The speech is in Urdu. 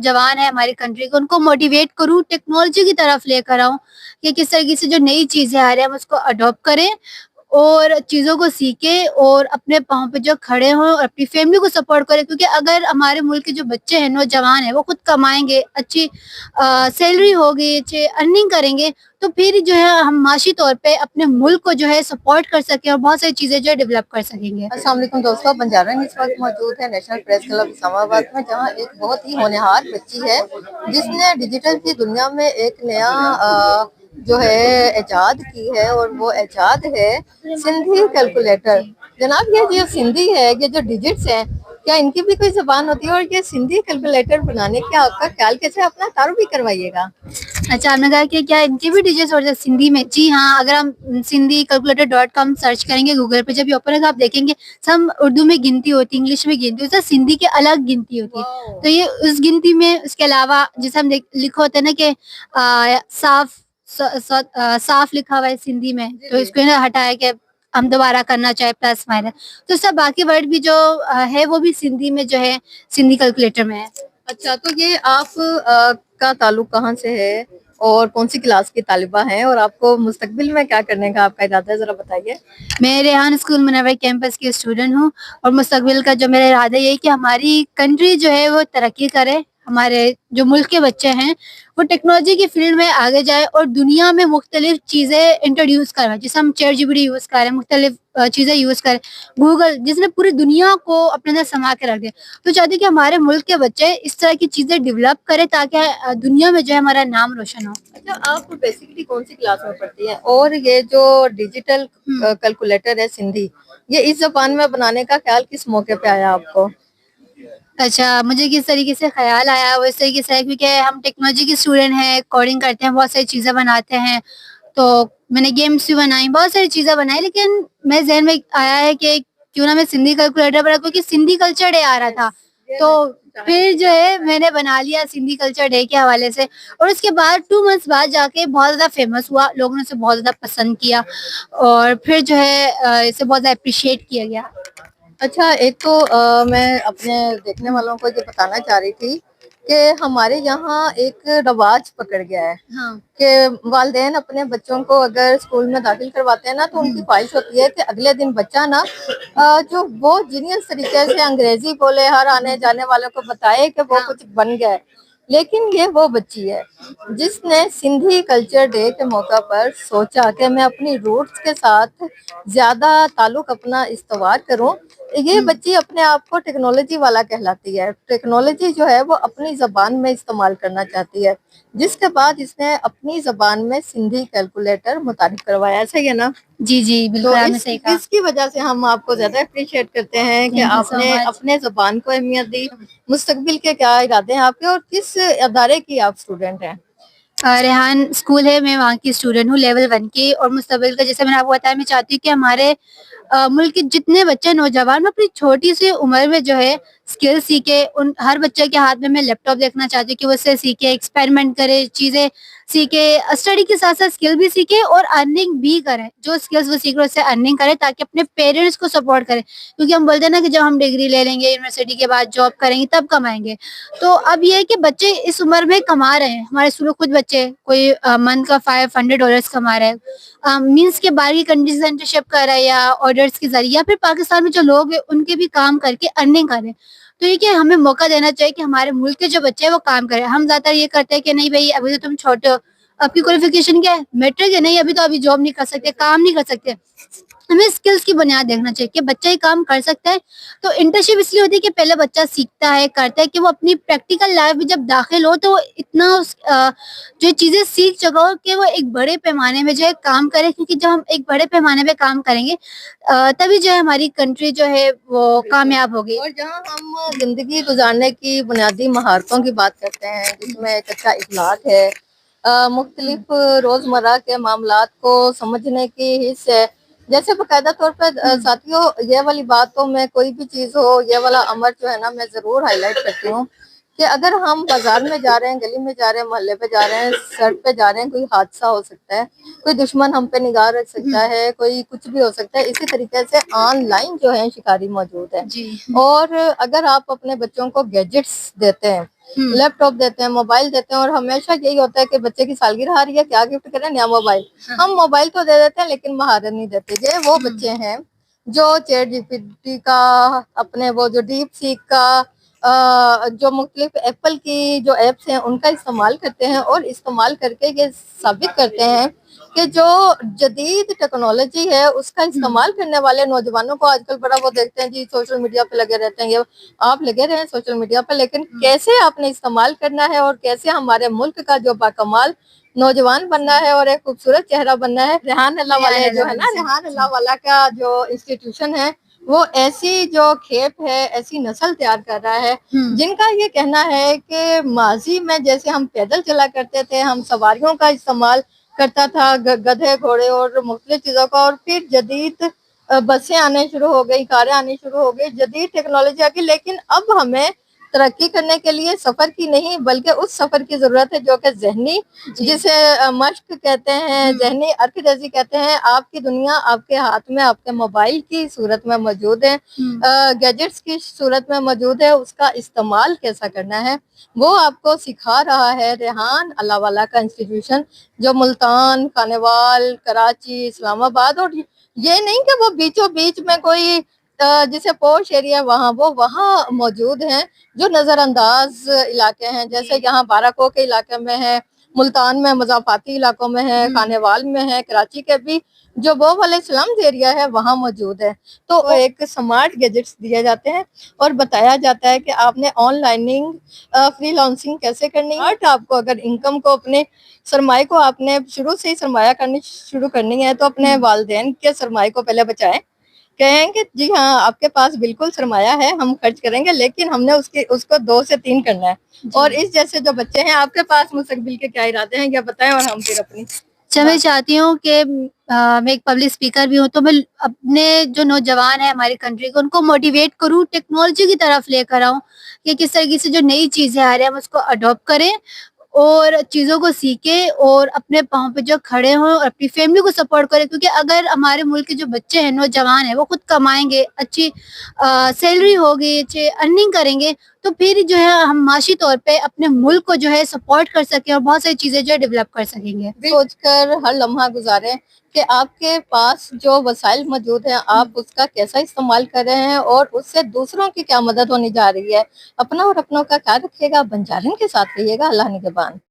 جوان ہے ہماری کنٹری کے، ان کو موٹیویٹ کروں، ٹیکنالوجی کی طرف لے کر آؤں کہ کس طریقے سے جو نئی چیزیں آ رہی ہیں ہم اس کو اڈاپٹ کریں اور چیزوں کو سیکھیں اور اپنے پاؤں پہ جو کھڑے ہوں اور اپنی فیملی کو سپورٹ کریں. کیونکہ اگر ہمارے ملک کے جو بچے ہیں، نوجوان ہیں، وہ خود کمائیں گے، اچھی سیلری ہوگی، اچھی ارننگ کریں گے، تو پھر جو ہے ہم معاشی طور پہ اپنے ملک کو جو ہے سپورٹ کر سکیں اور بہت ساری چیزیں جو ہے ڈیولپ کر سکیں گے. السلام علیکم دوستوں، بنجارا میں اس وقت موجود ہے نیشنل پریس کلب اسلام آباد میں، جہاں ایک بہت ہی ہونہار بچی ہے جس نے ڈیجیٹل کی دنیا میں ایک نیا جو ہے ایجاد کی ہے، اور وہ ایجاد ہے سندھی کیلکولیٹر. جناب، یہ جو سندھی ہے، یہ جو ڈیجٹس ہیں، کیا ان کی بھی کوئی زبان ہوتی ہے؟ اور یہ سندھی کیلکولیٹر بنانے کا آپ کا خیال کیسے؟ اپنا تعارف بھی کروائیے گا. اچھا، آپ نے کہا کہ کیا ان کے بھی ڈیجیٹس ہوتے ہیں سندھی میں؟ جی ہاں، اگر ہم سندھی calculator.com سرچ کریں گے گوگل پہ، جب یہ اوپن ہوگا آپ دیکھیں گے سب اردو میں گنتی ہوتی ہے، انگلش میں گنتی ہوتی ہے، سندھی کے الگ گنتی ہوتی ہے. تو یہ اس گنتی میں اس کے علاوہ جیسے ہم لکھا ہوتا ہے نا کہ صاف صاف لکھا ہوا ہے سندھی میں، تو اس کو ہٹایا کہ ہم دوبارہ کرنا چاہے پلس مائنس، تو سب باقی ورڈ بھی جو ہے وہ بھی سندھی میں جو ہے سندھی کیلکولیٹر میں ہے. اچھا، تو یہ آپ کا تعلق کہاں سے ہے اور کون سی کلاس کی طالبہ ہیں، اور آپ کو مستقبل میں کیا کرنے کا آپ کا ارادہ ہے، ذرا بتائیے. میں ریحان اسکول منور کیمپس کی اسٹوڈنٹ ہوں، اور مستقبل کا جو میرا ارادہ یہ ہے کہ ہماری کنٹری جو ہے وہ ترقی کرے، ہمارے جو ملک کے بچے ہیں وہ ٹیکنالوجی کی فیلڈ میں آگے جائے اور دنیا میں مختلف چیزیں انٹروڈیوس کروائے. جیسے ہم chat G P T use کریں، مختلف چیزیں یوز کریں، گوگل جس نے پوری دنیا کو اپنے اندر سما کے رکھ دیا، تو چاہتے ہیں کہ ہمارے ملک کے بچے اس طرح کی چیزیں ڈیولپ کریں تاکہ دنیا میں جو ہے ہمارا نام روشن ہو. اچھا، آپ بیسیکلی کون سی کلاس میں پڑھتی ہیں؟ اور یہ جو ڈیجیٹل کیلکولیٹر ہے سندھی، یہ اس زبان میں بنانے کا خیال کس موقع پہ آیا آپ کو؟ اچھا، مجھے کس طریقے سے خیال آیا وہ اس طریقے سے ہے کیونکہ ہم ٹیکنالوجی کے اسٹوڈنٹ ہیں، کوڈنگ کرتے ہیں، بہت ساری چیزیں بناتے ہیں، تو میں نے گیمس بھی بنائی، بہت ساری چیزیں بنائی، لیکن میرے ذہن میں آیا ہے کہ کیوں نہ میں سندھی کیلکولیٹر بنا، کیونکہ سندھی کلچر ڈے آ رہا تھا، تو پھر جو ہے میں نے بنا لیا سندھی کلچر ڈے کے حوالے سے. اور اس کے بعد 2 months بعد جا کے بہت زیادہ فیمس ہوا، لوگوں نے اسے بہت زیادہ پسند کیا اور پھر جو ہے اسے بہت زیادہ اپریشیٹ کیا گیا. اچھا، ایک تو میں اپنے دیکھنے والوں کو یہ بتانا چاہ رہی تھی کہ ہمارے یہاں ایک رواج پکڑ گیا ہے کہ والدین اپنے بچوں کو اگر اسکول میں داخل کرواتے ہیں نا، تو ان کی خواہش ہوتی ہے کہ اگلے دن بچہ نا جو وہ جینیس طریقے سے انگریزی بولے، ہر آنے جانے والوں کو بتائے کہ وہ کچھ بن گئے. لیکن یہ وہ بچی ہے جس نے سندھی کلچر ڈے کے موقع پر سوچا کہ میں اپنی روٹس کے ساتھ زیادہ تعلق اپنا استوار کروں. یہ بچی اپنے آپ کو ٹیکنالوجی والا کہلاتی ہے، ٹیکنالوجی جو ہے وہ اپنی زبان میں استعمال کرنا چاہتی ہے، جس کے بعد اس نے اپنی زبان میں سندھی کیلکولیٹر متعارف کروایا. صحیح ہے نا؟ جی جی تو بالکل، آپ نے صحیح کہا. اس کی وجہ سے ہم آپ کو زیادہ اپریشیٹ کرتے ہیں کہ Thank you آپ so نے much. اپنے زبان کو اہمیت دی. مستقبل کے کیا ارادے ہیں آپ کے، اور کس ادارے کی آپ اسٹوڈنٹ ہیں؟ ریحان اسکول ہے، میں وہاں کی اسٹوڈنٹ ہوں لیول 1 کی، اور مستقبل کا جیسے میں نے آپ کو بتایا، میں چاہتی ہوں کہ ہمارے ملک کے جتنے بچے نوجوان اپنی چھوٹی سی عمر میں جو ہے اسکل سیکھے. ہر بچے کے ہاتھ میں لیپ ٹاپ دیکھنا چاہتی ہوں کہ وہ اس سے سیکھے، ایکسپیریمنٹ کرے، چیزیں سیکھے، اسٹڈی کے ساتھ ساتھ اسکل بھی سیکھے اور ارننگ بھی کرے. جو اسکلس وہ سیکھ رہے اس سے ارننگ کرے تاکہ اپنے پیرنٹس کو سپورٹ کرے. کیونکہ ہم بولتے ہیں نا کہ جب ہم ڈگری لے لیں گے، یونیورسٹی کے بعد جاب کریں گے تب کمائیں گے. تو اب یہ ہے کہ بچے اس عمر میں کما رہے ہیں، ہمارے اسکول خود بچے کوئی منتھ کا $500 کما رہے ہیں، مینس کے باہر کی کنٹریز سے انٹرنشپ کر رہے ہیں یا آرڈرس کے ذریعے، یا پھر پاکستان میں جو لوگ ہیں ان کے بھی کام کر کے ارننگ کر رہے ہیں. تو یہ کہ ہمیں موقع دینا چاہیے کہ ہمارے ملک کے جو بچے ہیں وہ کام کریں. ہم زیادہ تر یہ کرتے ہیں کہ نہیں بھائی ابھی تو تم چھوٹے ہو، آپ کی کوالیفیکیشن کیا ہے، میٹرک ہے، نہیں ابھی تو ابھی جاب نہیں کر سکتے، کام نہیں کر سکتے. ہمیں اسکلس کی بنیاد دیکھنا چاہیے کہ بچہ یہ کام کر سکتا ہے. تو انٹرنشپ اس لیے ہوتی ہے کہ پہلے بچہ سیکھتا ہے، کرتا ہے، کہ وہ اپنی پریکٹیکل لائف میں جب داخل ہو تو وہ اتنا جو چیزیں سیکھ چکا ہو کہ وہ ایک بڑے پیمانے میں جو ہے کام کرے. کیونکہ جب ہم ایک بڑے پیمانے پہ کام کریں گے تبھی جو ہے ہماری کنٹری جو ہے وہ کامیاب ہوگی. اور جہاں ہم زندگی گزارنے کی بنیادی مہارتوں کی بات کرتے ہیں، جس میں ایک اچھا اخلاق ہے، مختلف روزمرہ کے معاملات کو سمجھنے کی حص ہے. جیسے باقاعدہ طور پر ساتھیوں، یہ والی بات تو میں کوئی بھی چیز ہو، یہ والا امر جو ہے نا میں ضرور ہائی لائٹ کرتی ہوں کہ اگر ہم بازار میں جا رہے ہیں، گلی میں جا رہے ہیں، محلے پہ جا رہے ہیں، سڑک پہ جا رہے ہیں، کوئی حادثہ ہو سکتا ہے، کوئی دشمن ہم پہ نگاہ رکھ سکتا ہے، کوئی کچھ بھی ہو سکتا ہے. اسی طریقے سے آن لائن جو ہے شکاری موجود ہے. جی اور اگر آپ اپنے بچوں کو گیجٹس دیتے ہیں لیپ ٹاپ دیتے ہیں، موبائل دیتے ہیں، اور ہمیشہ یہی ہوتا ہے کہ بچے کی سالگرہ آ رہی ہے، کیا گفٹ کریں؟ نیا موبائل۔ ہم موبائل تو دے دیتے ہیں لیکن مہارت نہیں دیتے۔ یہ وہ بچے ہیں جو چیٹ جی پی ٹی کا، اپنے وہ جو ڈیپ سیک کا، جو مختلف ایپل کی جو ایپس ہیں ان کا استعمال کرتے ہیں، اور استعمال کر کے یہ ثابت کرتے ہیں کہ جو جدید ٹیکنالوجی ہے اس کا استعمال کرنے والے نوجوانوں کو آج کل بڑا وہ دیکھتے ہیں جی سوشل میڈیا پہ لگے رہتے ہیں، یہ آپ لگے رہے ہیں سوشل میڈیا پہ، لیکن کیسے آپ نے استعمال کرنا ہے اور کیسے ہمارے ملک کا جو باکمال نوجوان بننا ہے اور ایک خوبصورت چہرہ بننا ہے۔ ریحان اللہ والے جو ہے نا، ریحان اللہ والا کا جو انسٹیٹیوشن ہے وہ ایسی جو کھیپ ہے، ایسی نسل تیار کر رہا ہے جن کا یہ کہنا ہے کہ ماضی میں جیسے ہم پیدل چلا کرتے تھے، ہم سواریوں کا استعمال کرتا تھا، گدھے گھوڑے اور مختلف چیزوں کا، اور پھر جدید بسیں آنے شروع ہو گئی، کاریں آنی شروع ہو گئی، جدید ٹیکنالوجی آ گئی، لیکن اب ہمیں ترقی کرنے کے لیے سفر کی نہیں بلکہ اس سفر کی ضرورت ہے جو کہ ذہنی، جسے مشق کہتے ہیں، ذہنی ارکریزی کہتے ہیں۔ آپ کی دنیا آپ کے ہاتھ میں، آپ کے موبائل کی صورت میں موجود ہے، گیجٹس کی صورت میں موجود ہے، اس کا استعمال کیسا کرنا ہے وہ آپ کو سکھا رہا ہے ریحان اللہ والا کا انسٹیٹیوشن، جو ملتان، خانوال، کراچی، اسلام آباد، اور یہ نہیں کہ وہ بیچوں بیچ میں کوئی جسے پوش ایریا وہاں موجود ہیں، جو نظر انداز علاقے ہیں، جیسے یہاں بارہکو کے علاقے میں ہے، ملتان میں مضافاتی علاقوں میں ہے، خانوال میں ہے، کراچی کے بھی جو وہ والے سلمز ایریا ہے وہاں موجود ہے۔ تو ایک سمارٹ گیجٹس دیے جاتے ہیں اور بتایا جاتا ہے کہ آپ نے آن لائننگ، فری لانسنگ کیسے کرنی ہے۔ آپ کو اگر انکم کو، اپنے سرمائے کو آپ نے شروع سے ہی سرمایہ کرنی شروع کرنی ہے تو اپنے والدین کے سرمایے کو پہلے بچائیں، کہیں کہ جی ہاں آپ کے پاس بالکل سرمایہ ہے، ہم خرچ کریں گے، لیکن ہم نے اس کو 2 سے 3 کرنا ہے۔ اور اس جیسے جو بچے ہیں، آپ کے پاس مستقبل کے کیا ارادے ہیں یہ بتائیں، اور ہم پھر اپنی میں چاہتی ہوں کہ میں ایک پبلک اسپیکر بھی ہوں، تو میں اپنے جو نوجوان ہیں ہماری کنٹری کو، ان کو موٹیویٹ کروں، ٹیکنالوجی کی طرف لے کر آؤں کہ کس طریقے سے جو نئی چیزیں آ رہی ہیں ہم اس کو اڈاپٹ کریں اور چیزوں کو سیکھیں اور اپنے پاؤں پہ جو کھڑے ہوں اور اپنی فیملی کو سپورٹ کریں، کیونکہ اگر ہمارے ملک کے جو بچے ہیں، نوجوان ہیں، وہ خود کمائیں گے، اچھی سیلری ہوگی، اچھی ارننگ کریں گے، تو پھر جو ہے ہم معاشی طور پہ اپنے ملک کو جو ہے سپورٹ کر سکیں اور بہت ساری چیزیں جو ہے ڈیولپ کر سکیں گے۔ سوچ کر ہر لمحہ گزاریں کہ آپ کے پاس جو وسائل موجود ہیں آپ اس کا کیسا استعمال کر رہے ہیں اور اس سے دوسروں کی کیا مدد ہونے جا رہی ہے۔ اپنا اور اپنوں کا خیال رکھیے گا، بنجارن کے ساتھ رہیے گا۔ اللہ نگہبان۔